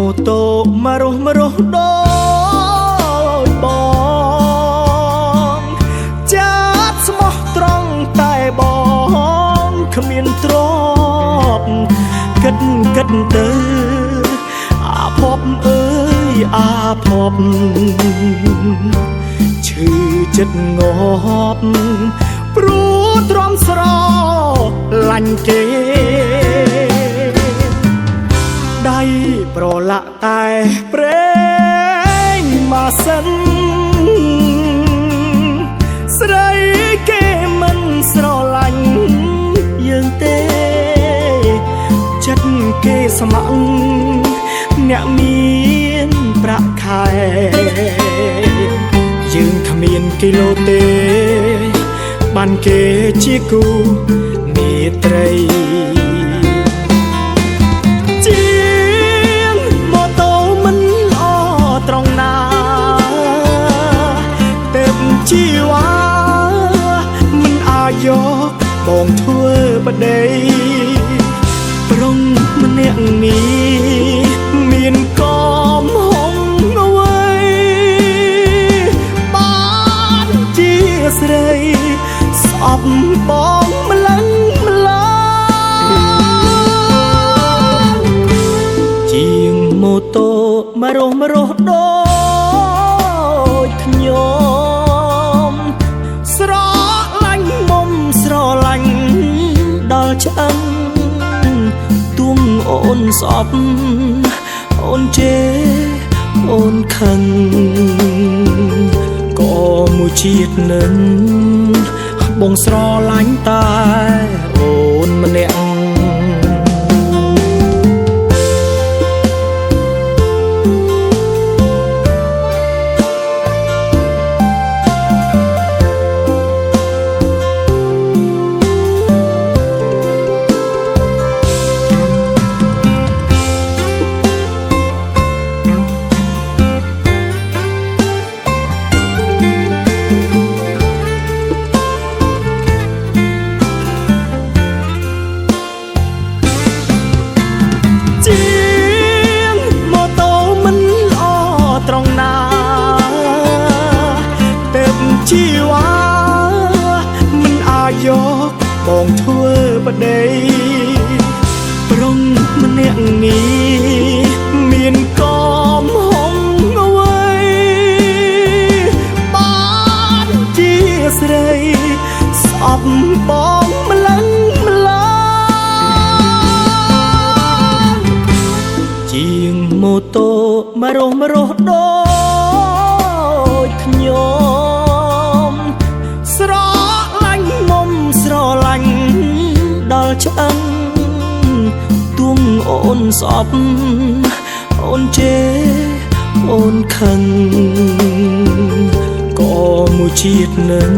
ម៉ូតូមករស់ដូចបងចាត់ស្មោះត្រង់តែបងគ្មានទ្រព្យគិតទៅអាភពអើយអាភពឈឺចិត្តងាប់ព្រោះទ្រាំស្រឡាញ់គេដៃប្រឡាក់តែប្រេងម៉ាសិនស្រីគេមិនស្រឡាញ់យើងទេចិត្តគេស្ម័គ្រអ្នកមានប្រាក់ខែយើងគ្មានគីឡូទេបានគេជាគូមេត្រីជាងម៉ូតូមិនល្អត្រង់ណាទេពជីវ៉ាមិនអាចយកបងធ្វើប្តីប្រុងម្នាក់នេះមានកំហុងអ្វីបានជាស្រីស្អប់បងម្លឹងម្លាជាងម៉ូតូមករស់ដូចខ្ញុំស្រឡាញ់មុំស្រឡាញ់ដល់ឆ្អឹងទួងអូនស្អប់អូនជេអូនខឹងក៏មួយជាតិនឹងបងស្រឡាញ់តែអូនម្នាក់ជីវ៉ាមិនអាចយកបងធ្វើប្តីប្រុងម្នាក់នេះមានកំហុងអ្វីបានជាស្រីស្អប់បងម្លឹងម្លាជាងម៉ូតូមករស់ដូចខ្ញុំស្រឡាញ់មុំស្រឡាញ់ដល់ឆ្អឹងទួងអូនស្អប់អូនជេអូនខឹងក៏មួយជាតិនឹង